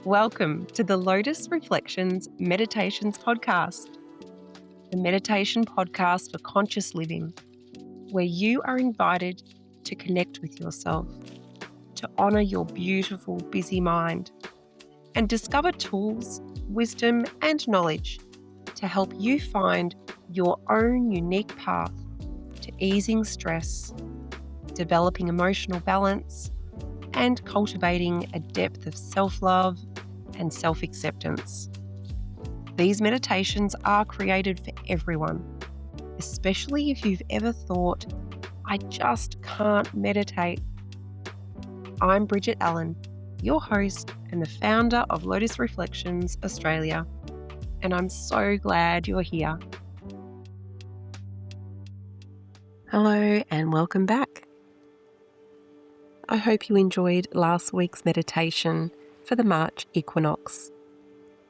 Welcome to the Lotus Reflections Meditations Podcast, the meditation podcast for conscious living, where you are invited to connect with yourself, to honour your beautiful, busy mind, and discover tools, wisdom, and knowledge to help you find your own unique path to easing stress, developing emotional balance, and cultivating a depth of self-love and self-acceptance. These meditations are created for everyone, especially if you've ever thought, I just can't meditate. I'm Bridget Allen, your host and the founder of Lotus Reflections Australia, and I'm so glad you're here. Hello and welcome back. I hope you enjoyed last week's meditation for the March equinox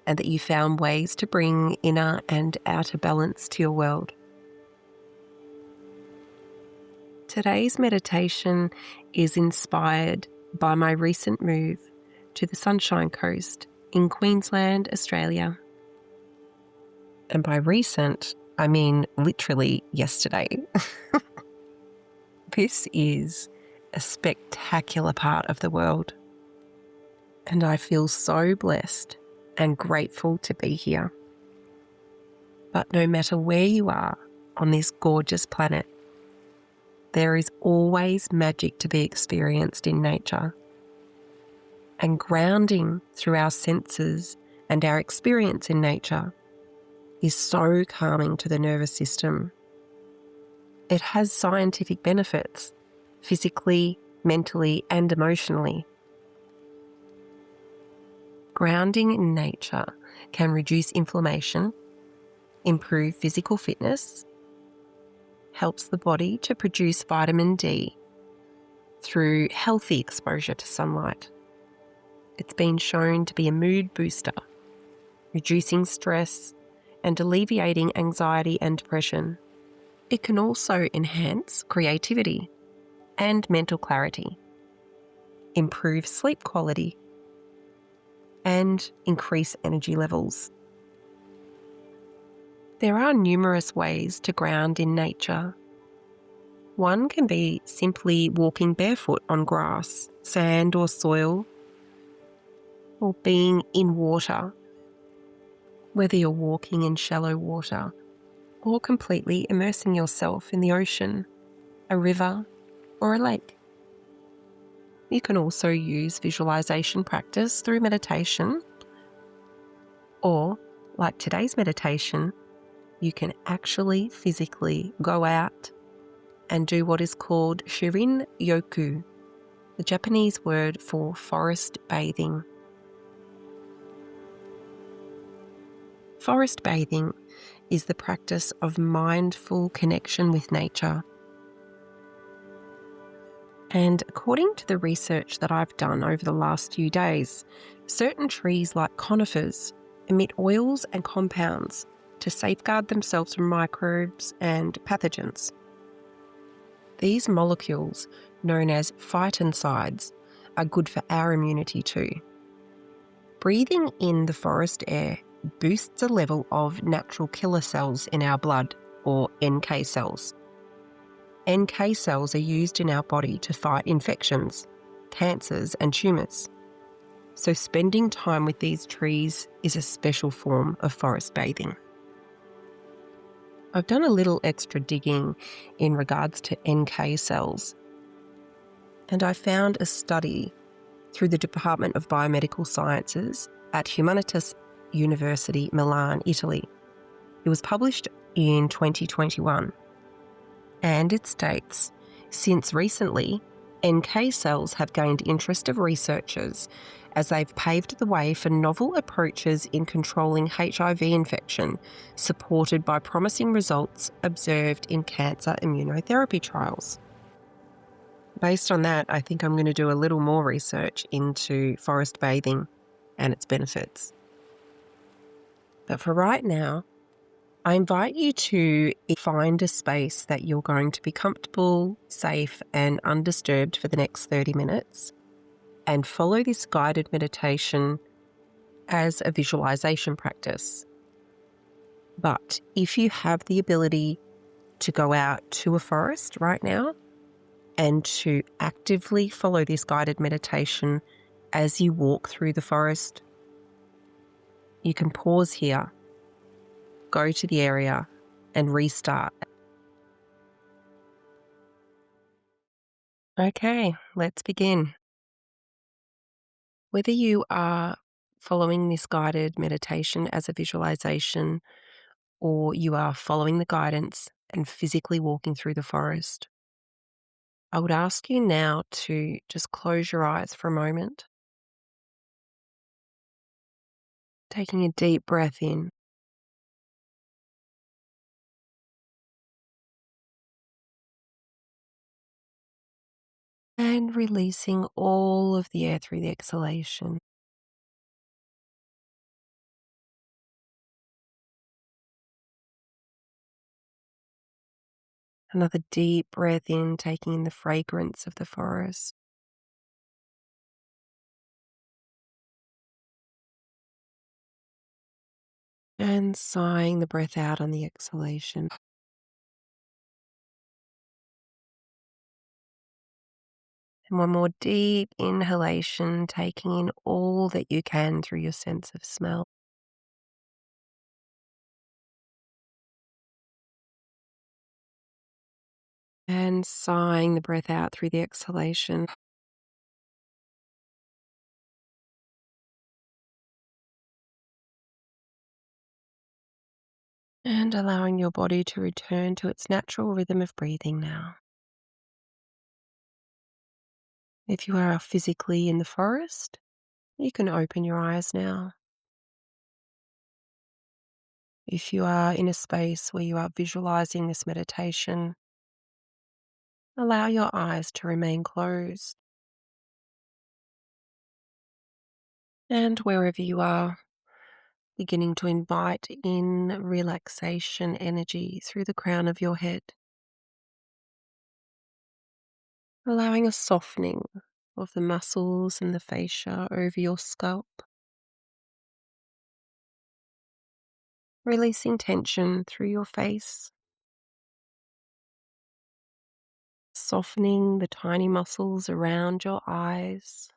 and that you found ways to bring inner and outer balance to your world. Today's meditation is inspired by my recent move to the Sunshine Coast in Queensland, Australia. And by recent, I mean literally yesterday. This is a spectacular part of the world, and I feel so blessed and grateful to be here. But no matter where you are on this gorgeous planet, there is always magic to be experienced in nature. And grounding through our senses and our experience in nature is so calming to the nervous system. It has scientific benefits, physically, mentally, and emotionally. Grounding in nature can reduce inflammation, improve physical fitness, helps the body to produce vitamin D through healthy exposure to sunlight. It's been shown to be a mood booster, reducing stress and alleviating anxiety and depression. It can also enhance creativity and mental clarity, improve sleep quality, and increase energy levels. There are numerous ways to ground in nature. One can be simply walking barefoot on grass, sand or soil, or being in water, whether you're walking in shallow water or completely immersing yourself in the ocean, a river, or a lake. You can also use visualization practice through meditation, or, like today's meditation, you can actually physically go out and do what is called Shinrin-Yoku, the Japanese word for forest bathing. Forest bathing is the practice of mindful connection with nature. And according to the research that I've done over the last few days, certain trees like conifers emit oils and compounds to safeguard themselves from microbes and pathogens. These molecules, known as phytoncides, are good for our immunity too. Breathing in the forest air boosts the level of natural killer cells in our blood, or NK cells. NK cells are used in our body to fight infections, cancers, and tumours. So spending time with these trees is a special form of forest bathing. I've done a little extra digging in regards to NK cells, and I found a study through the Department of Biomedical Sciences at Humanitas University, Milan, Italy. It was published in 2021. And it states, since recently, NK cells have gained interest of researchers as they've paved the way for novel approaches in controlling HIV infection, supported by promising results observed in cancer immunotherapy trials. Based on that, I think I'm going to do a little more research into forest bathing and its benefits. But for right now, I invite you to find a space that you're going to be comfortable, safe, and undisturbed for the next 30 minutes, and follow this guided meditation as a visualization practice. But if you have the ability to go out to a forest right now and to actively follow this guided meditation as you walk through the forest, you can pause here, go to the area, and restart. Okay, let's begin. Whether you are following this guided meditation as a visualization or you are following the guidance and physically walking through the forest, I would ask you now to just close your eyes for a moment, taking a deep breath in and releasing all of the air through the exhalation. Another deep breath in, taking in the fragrance of the forest. And sighing the breath out on the exhalation. And one more deep inhalation, taking in all that you can through your sense of smell. And sighing the breath out through the exhalation. And allowing your body to return to its natural rhythm of breathing now. If you are physically in the forest, you can open your eyes now. If you are in a space where you are visualizing this meditation, allow your eyes to remain closed. And wherever you are, beginning to invite in relaxation energy through the crown of your head, allowing a softening of the muscles and the fascia over your scalp, releasing tension through your face, softening the tiny muscles around your eyes,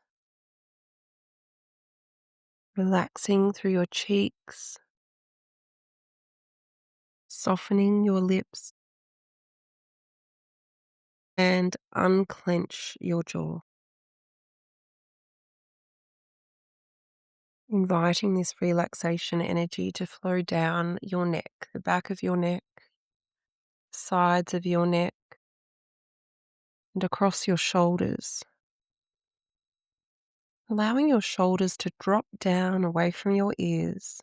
relaxing through your cheeks, softening your lips, and unclench your jaw. Inviting this relaxation energy to flow down your neck, the back of your neck, sides of your neck, and across your shoulders. Allowing your shoulders to drop down away from your ears.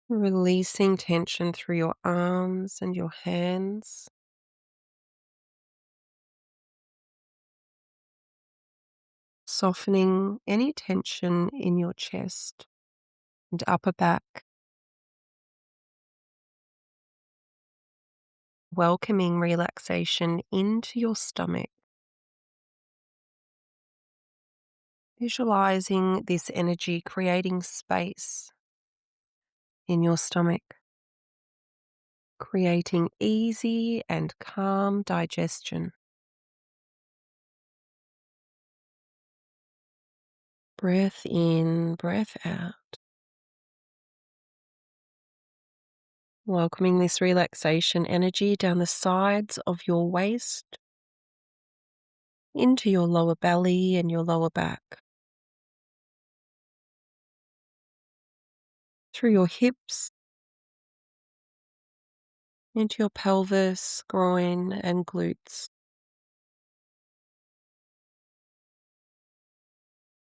Releasing tension through your arms and your hands. Softening any tension in your chest and upper back. Welcoming relaxation into your stomach. Visualizing this energy creating space in your stomach, creating easy and calm digestion. Breath in, breath out. Welcoming this relaxation energy down the sides of your waist, into your lower belly and your lower back, through your hips, into your pelvis, groin, and glutes.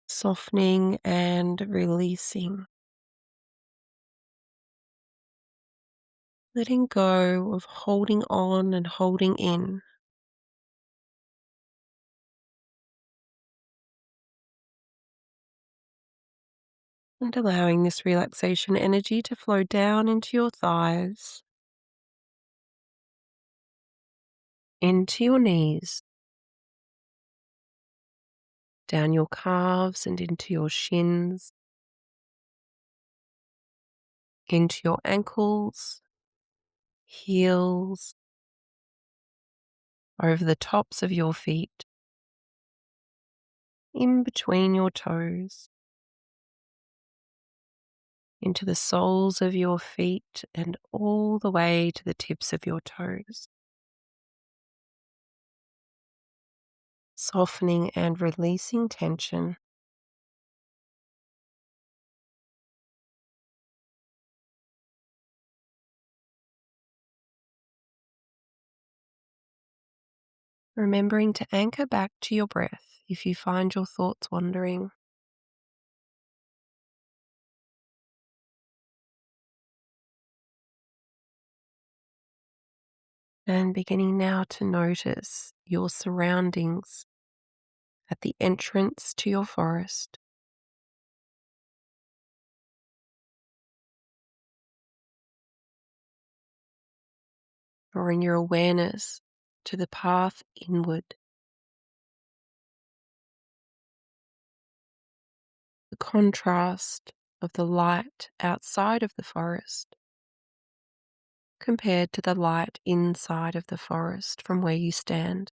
Softening and releasing. Letting go of holding on and holding in. And allowing this relaxation energy to flow down into your thighs, into your knees, down your calves and into your shins, into your ankles, heels, over the tops of your feet, in between your toes, into the soles of your feet and all the way to the tips of your toes. Softening and releasing tension. Remembering to anchor back to your breath if you find your thoughts wandering. And beginning now to notice your surroundings at the entrance to your forest. Drawing your awareness to the path inward, the contrast of the light outside of the forest compared to the light inside of the forest from where you stand.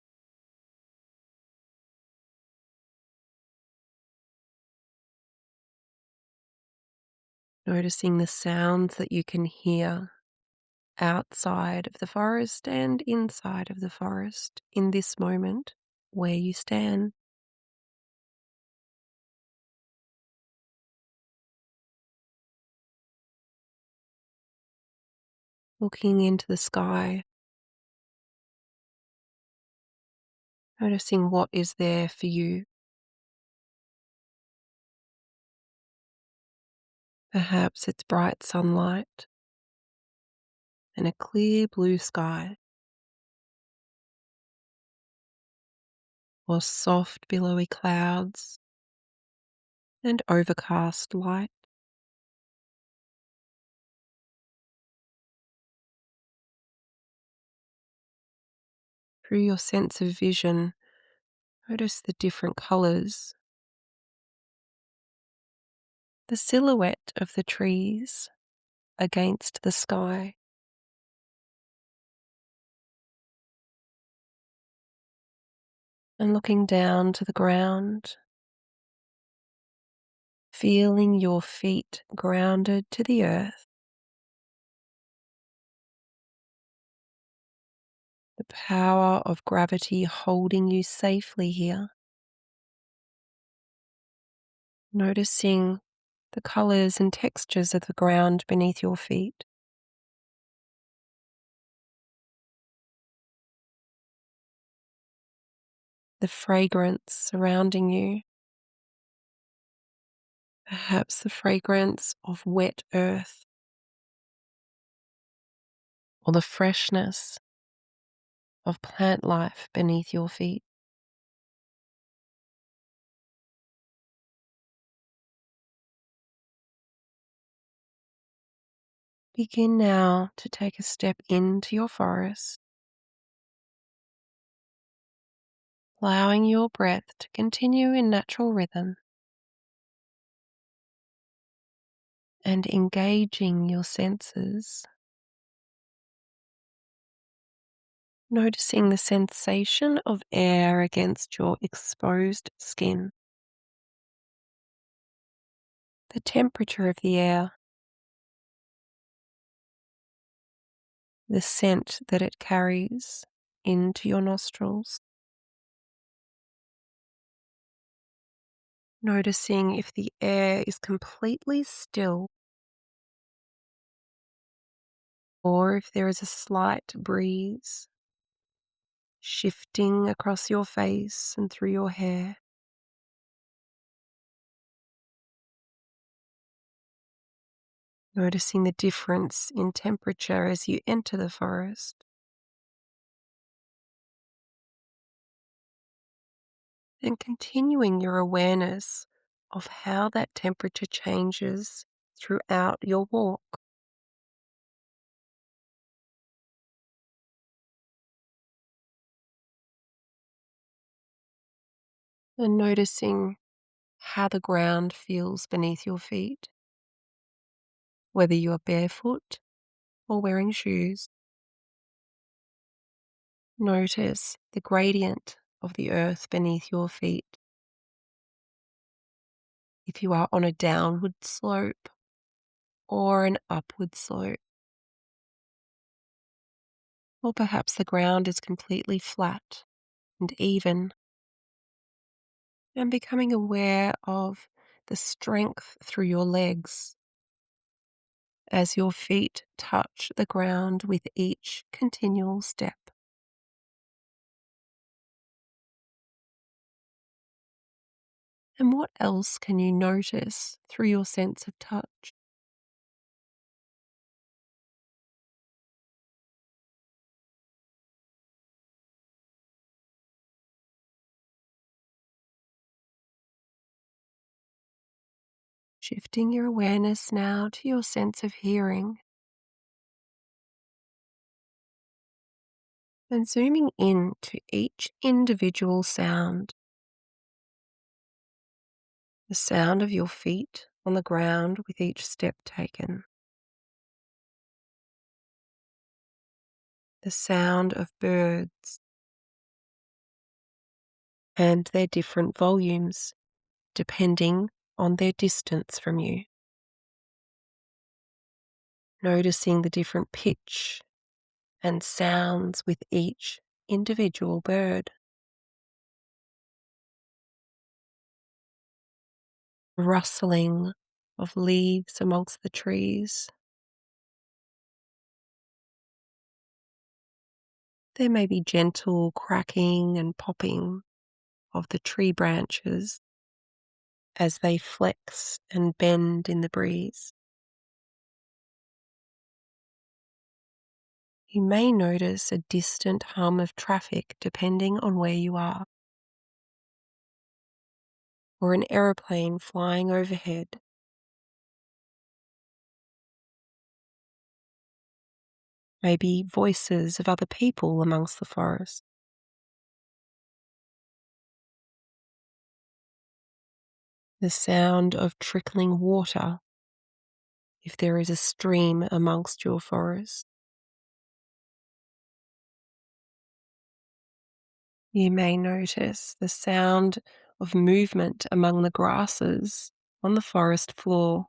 Noticing the sounds that you can hear outside of the forest and inside of the forest in this moment where you stand. Looking into the sky, noticing what is there for you. Perhaps it's bright sunlight and a clear blue sky, or soft billowy clouds and overcast light. Through your sense of vision, notice the different colours, the silhouette of the trees against the sky. And looking down to the ground, feeling your feet grounded to the earth, the power of gravity holding you safely here. Noticing the colours and textures of the ground beneath your feet. The fragrance surrounding you, perhaps the fragrance of wet earth, or the freshness of plant life beneath your feet. Begin now to take a step into your forest, allowing your breath to continue in natural rhythm and engaging your senses. Noticing the sensation of air against your exposed skin, the temperature of the air, the scent that it carries into your nostrils. Noticing if the air is completely still or if there is a slight breeze shifting across your face and through your hair. Noticing the difference in temperature as you enter the forest. And continuing your awareness of how that temperature changes throughout your walk. and noticing how the ground feels beneath your feet, whether you are barefoot or wearing shoes. Notice the gradient of the earth beneath your feet. If you are on a downward slope or an upward slope, or perhaps the ground is completely flat and even, and becoming aware of the strength through your legs as your feet touch the ground with each continual step. And what else can you notice through your sense of touch? Shifting your awareness now to your sense of hearing and zooming in to each individual sound. The sound of your feet on the ground with each step taken. The sound of birds and their different volumes depending on their distance from you. Noticing the different pitch and sounds with each individual bird. Rustling of leaves amongst the trees. There may be gentle cracking and popping of the tree branches as they flex and bend in the breeze. You may notice a distant hum of traffic depending on where you are, or an aeroplane flying overhead. Maybe voices of other people amongst the forest. The sound of trickling water if there is a stream amongst your forest. You may notice the sound of movement among the grasses on the forest floor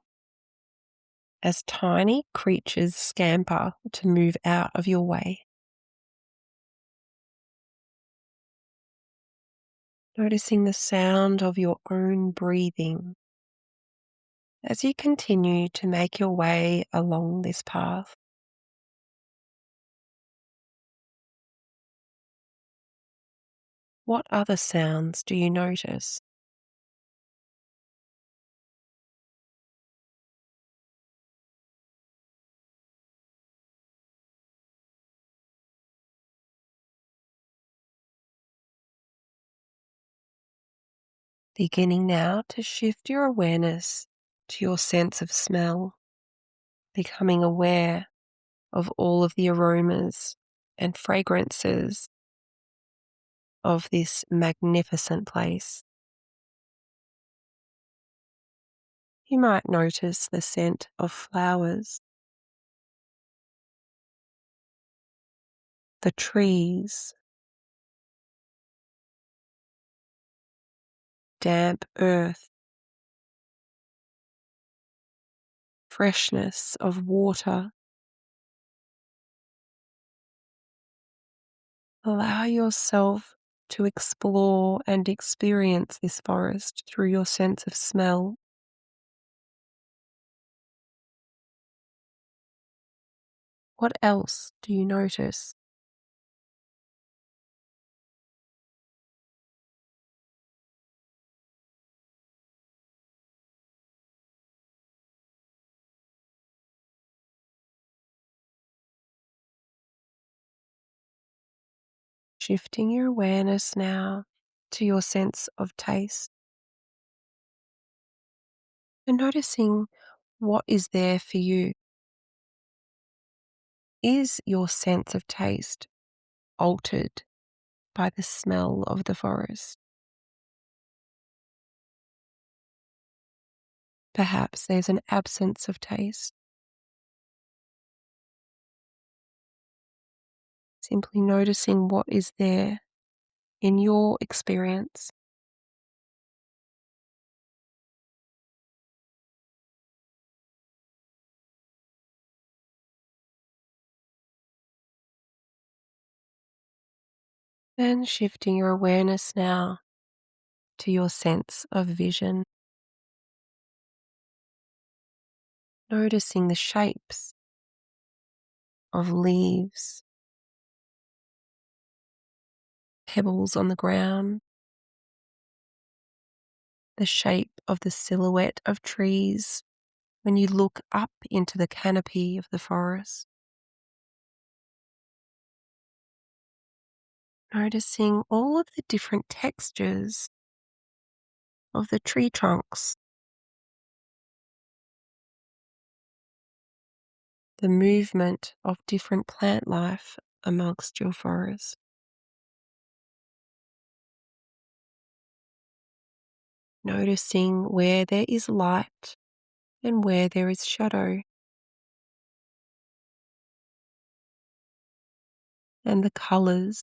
as tiny creatures scamper to move out of your way. Noticing the sound of your own breathing as you continue to make your way along this path. What other sounds do you notice? Beginning now to shift your awareness to your sense of smell, becoming aware of all of the aromas and fragrances of this magnificent place. You might notice the scent of flowers, the trees, damp earth, freshness of water. Allow yourself to explore and experience this forest through your sense of smell. What else do you notice? Shifting your awareness now to your sense of taste and noticing what is there for you. Is your sense of taste altered by the smell of the forest? Perhaps there's an absence of taste. Simply noticing what is there in your experience. And shifting your awareness now to your sense of vision, noticing the shapes of leaves, pebbles on the ground, the shape of the silhouette of trees when you look up into the canopy of the forest. Noticing all of the different textures of the tree trunks, the movement of different plant life amongst your forest. Noticing where there is light and where there is shadow, and the colours,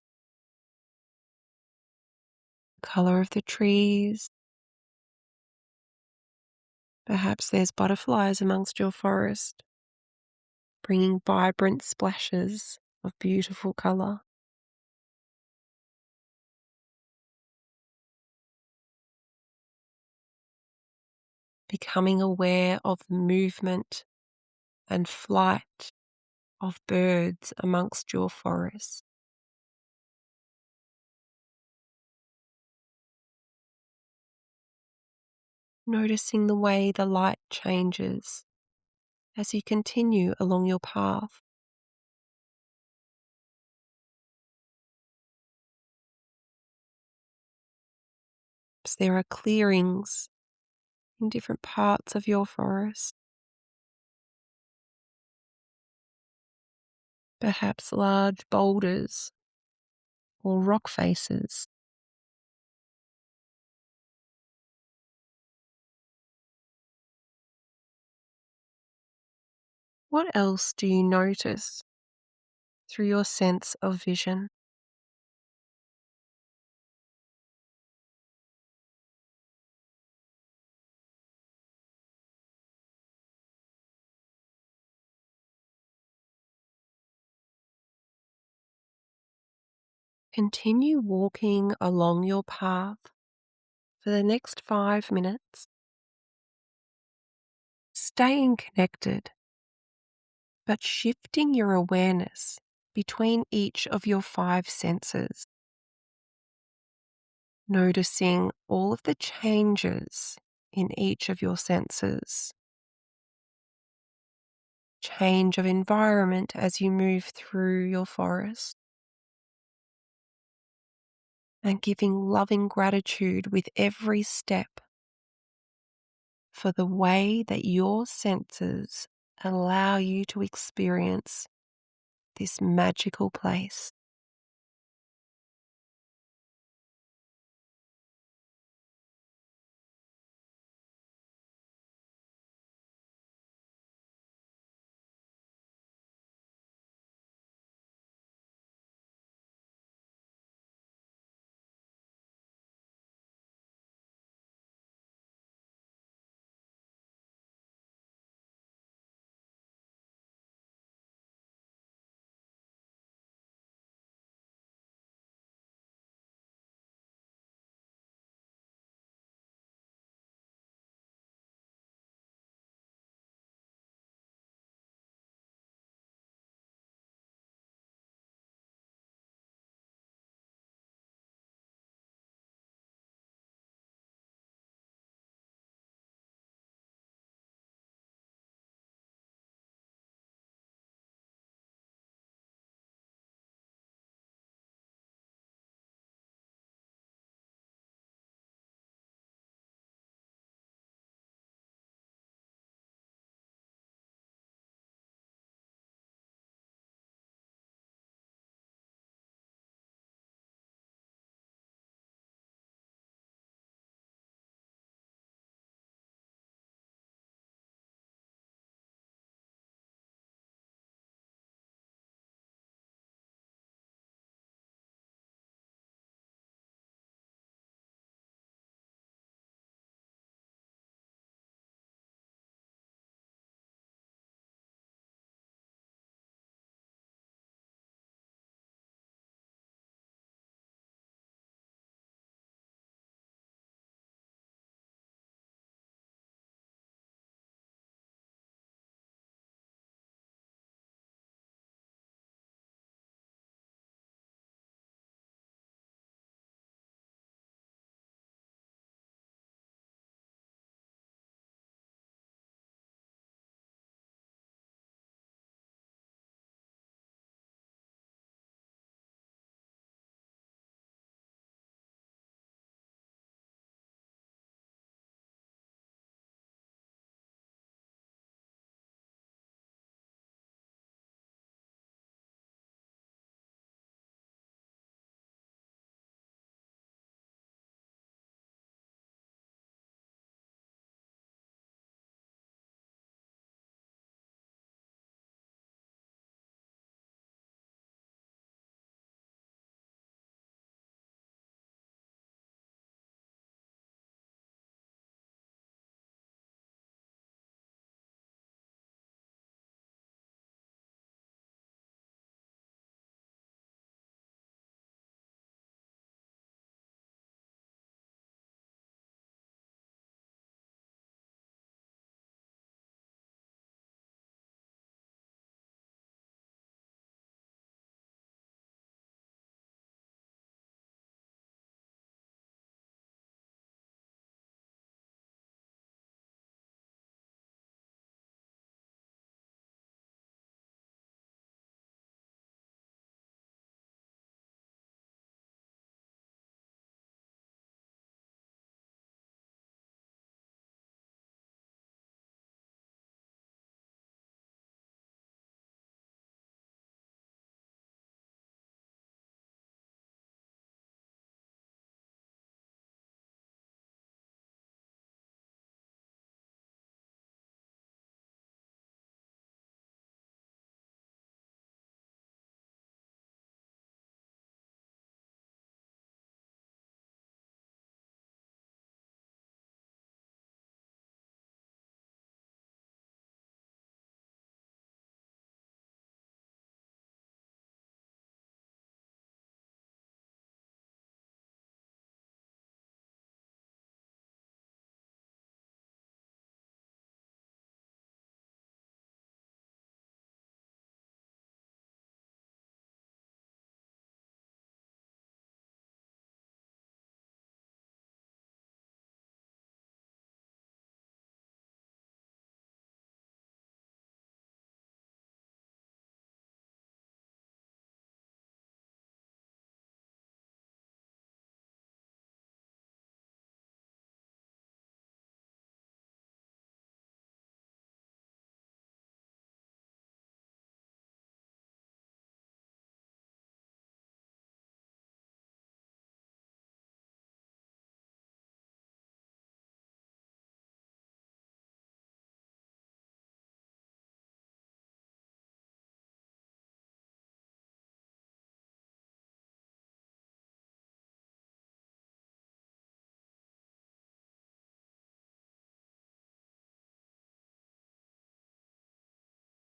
colour of the trees. Perhaps there's butterflies amongst your forest, bringing vibrant splashes of beautiful colour. Becoming aware of the movement and flight of birds amongst your forest. Noticing the way the light changes as you continue along your path. Perhaps there are clearings in different parts of your forest. Perhaps large boulders or rock faces. What else do you notice through your sense of vision? Continue walking along your path for the next 5 minutes, staying connected, but shifting your awareness between each of your 5 senses, noticing all of the changes in each of your senses, change of environment as you move through your forest, and giving loving gratitude with every step for the way that your senses allow you to experience this magical place.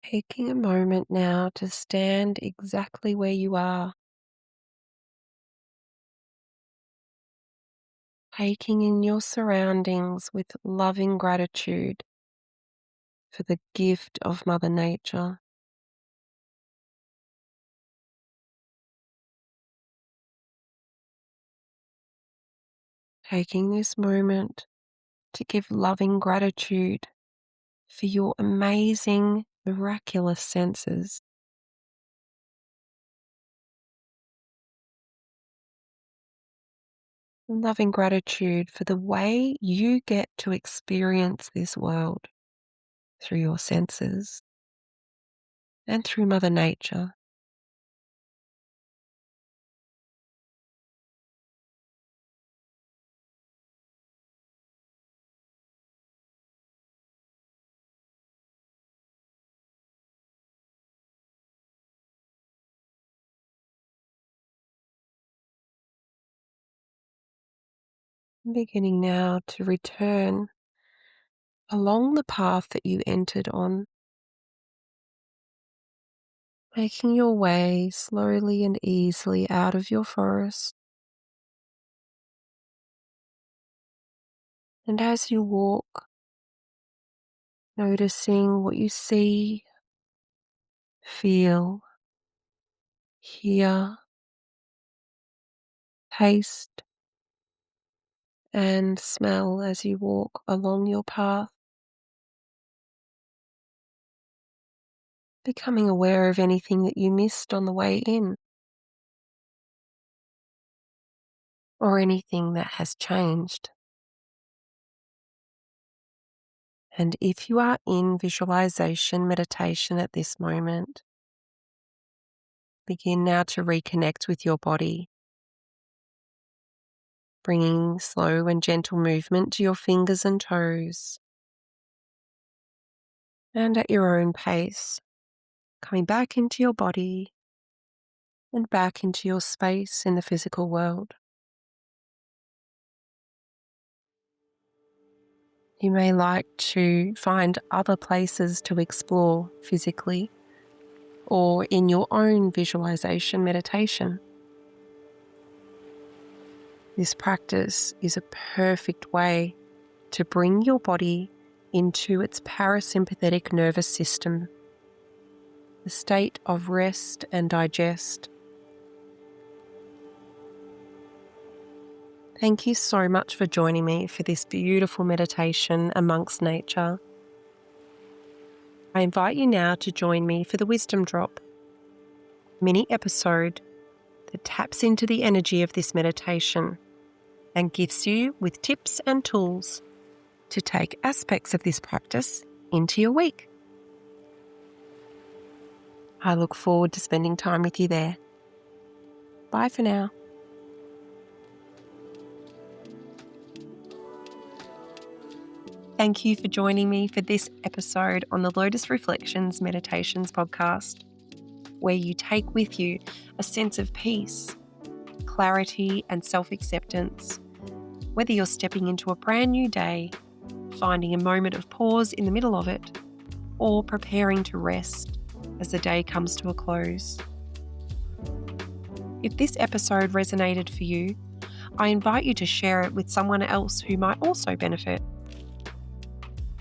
Taking a moment now to stand exactly where you are, taking in your surroundings with loving gratitude for the gift of Mother Nature. Taking this moment to give loving gratitude for your amazing, miraculous senses. Loving gratitude for the way you get to experience this world through your senses and through Mother Nature. Beginning now to return along the path that you entered on, making your way slowly and easily out of your forest. And as you walk, noticing what you see, feel, hear, taste, and smell as you walk along your path, becoming aware of anything that you missed on the way in, or anything that has changed. And if you are in visualization meditation at this moment, begin now to reconnect with your body, bringing slow and gentle movement to your fingers and toes, and at your own pace, coming back into your body and back into your space in the physical world. You may like to find other places to explore physically or in your own visualization meditation. This practice is a perfect way to bring your body into its parasympathetic nervous system, the state of rest and digest. Thank you so much for joining me for this beautiful meditation amongst nature. I invite you now to join me for the Wisdom Drop, mini episode that taps into the energy of this meditation and gifts you with tips and tools to take aspects of this practice into your week. I look forward to spending time with you there. Bye for now. Thank you for joining me for this episode on the Lotus Reflections Meditations Podcast, where you take with you a sense of peace, clarity, and self-acceptance, whether you're stepping into a brand new day, finding a moment of pause in the middle of it, or preparing to rest as the day comes to a close. If this episode resonated for you, I invite you to share it with someone else who might also benefit.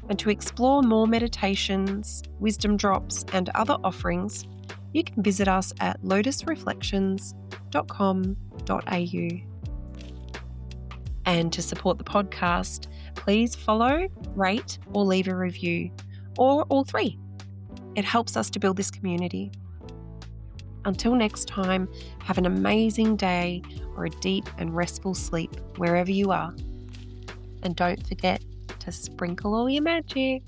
And to explore more meditations, wisdom drops, and other offerings, you can visit us at lotusreflections.com.au. And to support the podcast, please follow, rate, or leave a review, or all three. It helps us to build this community. Until next time, have an amazing day or a deep and restful sleep wherever you are. And don't forget to sprinkle all your magic.